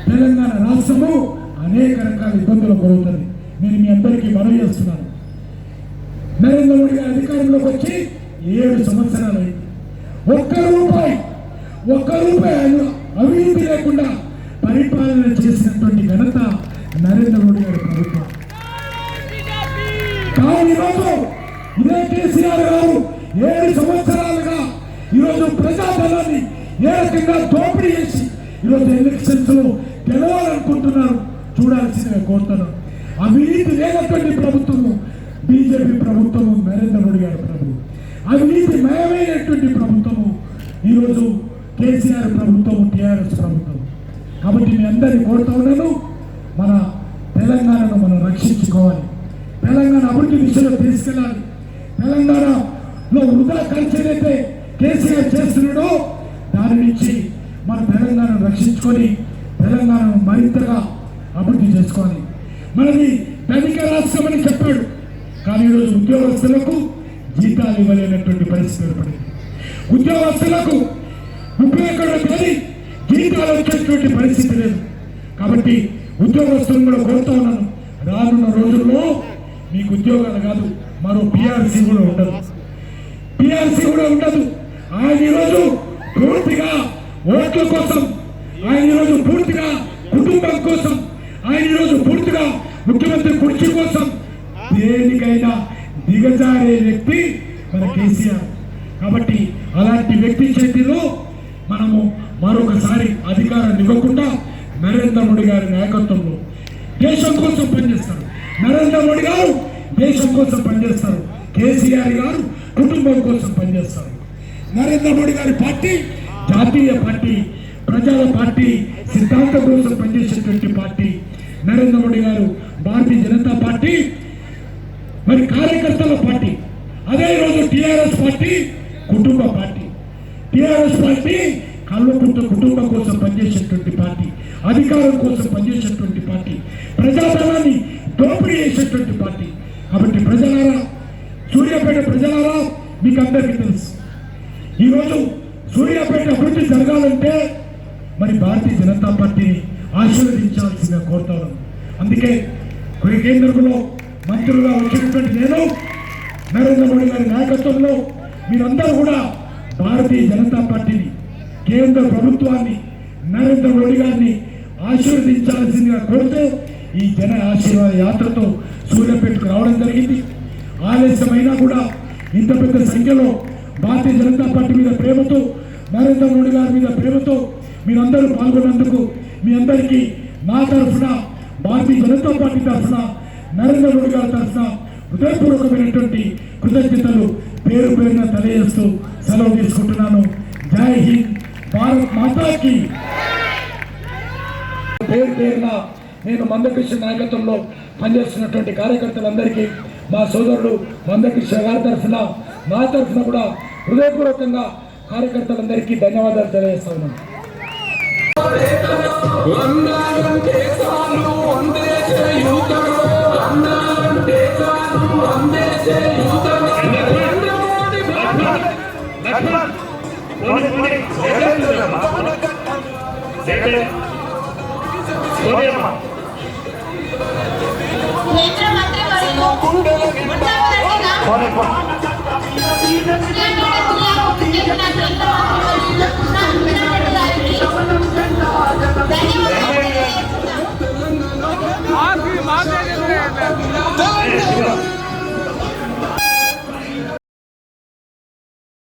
తెలంగాణ రాష్ట్రము అనేక రకాల ఇబ్బందులు గురవుతుంది. నేను మీ అందరికీ మనవి చేస్తున్నాను. నరేంద్ర మోడీ గారి అధికారంలోకి వచ్చి 7 సంవత్సరాలు అయింది. ఒక్క రూపాయి అవినీతి లేకుండా పరిపాలన చేసినటువంటి ఘనత నరేంద్ర మోడీ గారి ప్రభుత్వం. కానీ ఈరోజు ఇదే కేసీఆర్ గారు 7 సంవత్సరాలుగా ఈరోజు ప్రజాధనాన్ని ఏ రకంగా దోపిడీ చేసి ఈరోజు ఎలక్షన్స్ లో గెలవాలనుకుంటున్నారు. చూడాల్సిందిగా కోరుతున్నాను. అవినీతి లేనటువంటి ప్రభుత్వము బీజేపీ ప్రభుత్వము, నరేంద్ర మోడీ గారి ప్రభుత్వం. అవినీతి మయమైనటువంటి ప్రభుత్వము ఈరోజు కేసీఆర్ ప్రభుత్వము, టీఆర్ఎస్ ప్రభుత్వం. కాబట్టి మీ అందరినీ కోరుతా ఉన్నాను, మన తెలంగాణను మనం రక్షించుకోవాలి. తెలంగాణ అభివృద్ధి దిశలో తీసుకెళ్ళాలి. తెలంగాణలో వృధా ఖర్చు ఏదైతే కేసీఆర్ చేస్తున్నాడో దాని నుంచి మన తెలంగాణను రక్షించుకొని తెలంగాణను మరింతగా అభివృద్ధి చేసుకోవాలి. మనది ధనిక రాష్ట్రం అని చెప్పాడు. కానీ ఈరోజు ఉద్యోగస్తులకు జీతాలు ఇవ్వలేనటువంటి పరిస్థితి ఏర్పడింది. ఉద్యోగస్తులకు 31వ తేదీ జీతాలు వచ్చేటువంటి పరిస్థితి లేదు. కాబట్టి ఉద్యోగస్తులను కూడా కోరుతా ఉన్నాను, రానున్న రోజుల్లో మీకు ఉద్యోగాలు కాదు, మరో పిఆర్సీ కూడా ఉండదు. పిఆర్సీ కూడా ఉండదు. ఆయన ఈరోజు పూర్తిగా ఓట్ల కోసం, ఆయన ఈరోజు పూర్తిగా కుటుంబం కోసం, ఆయన ఈరోజు పూర్తిగా ముఖ్యమంత్రి కుర్చీ కోసం దేనికైనా దిగజారే వ్యక్తి మన కేసీఆర్. కాబట్టి అలాంటి వ్యక్తి చేతిలో మనము మరొకసారి అధికారాన్ని ఇవ్వకుండా నరేంద్ర మోడీ గారి నాయకత్వంలో దేశం కోసం పనిచేస్తారు. నరేంద్ర మోడీ గారు దేశం కోసం పనిచేస్తారు, కేసీఆర్ గారు కుటుంబం కోసం పనిచేస్తారు. నరేంద్ర మోడీ గారి పార్టీ జాతీయ పార్టీ, ప్రజల పార్టీ, సిద్ధాంతం కోసం పనిచేసేటువంటి పార్టీ. నరేంద్ర మోడీ గారు భారతీయ జనతా పార్టీ మరి కార్యకర్తల పార్టీ. అదే రోజు టిఆర్ఎస్ పార్టీ కుటుంబ పార్టీ. టిఆర్ఎస్ పార్టీ కల్వకుంట్ల కుటుంబం కోసం పనిచేసేటువంటి పార్టీ, అధికారం కోసం పనిచేసేటువంటి పార్టీ, ప్రజాధనాన్ని దోపిడీ చేసేటువంటి పార్టీ. కాబట్టి ప్రజలారా, సూర్యాపేట ప్రజలారా, మీకు అందరికీ తెలుసు, ఈరోజు సూర్యాపేట అభివృద్ధి జరగాలంటే మరి భారతీయ జనతా పార్టీని ఆశీర్వదించాల్సిందిగా కోరుతాను. అందుకే కేంద్రంలో మంత్రులుగా వచ్చినటువంటి నేను నరేంద్ర మోడీ గారి నాయకత్వంలో మీరందరూ కూడా భారతీయ జనతా పార్టీని, కేంద్ర ప్రభుత్వాన్ని, నరేంద్ర మోడీ గారిని ఆశీర్వదించాల్సిందిగా కోరుతూ ఈ జన ఆశీర్వాద యాత్రతో సూర్యాపేటకు రావడం జరిగింది. ఆలస్యమైనా కూడా ఇంత పెద్ద సంఖ్యలో భారతీయ జనతా పార్టీ మీద ప్రేమతో, నరేంద్ర మోడీ గారి మీద ప్రేమతో మీరందరూ పాల్గొన్నందుకు మీ అందరికీ నా తరఫున, భారతీయ జనతా పార్టీ తరఫున, నరేంద్ర మోడీ గారి తరఫున హృదయపూర్వకమైనటువంటి కృతజ్ఞతలు పేరు పేరున తెలియజేస్తూ సెలవు తీసుకుంటున్నాను. జై హింద్, భారత్ మాతాకి. పేరు పేరున నేను మందకృష్ణ నాయకత్వంలో పనిచేస్తున్నటువంటి కార్యకర్తలందరికీ, మా సోదరుడు మందకృష్ణ గారి తరఫున, నా తరఫున కూడా హృదయపూర్వకంగా కార్యకర్తలందరికీ ధన్యవాదాలు తెలియజేస్తా ఉన్నాను. కేంద్ర మంత్రి వర్యులు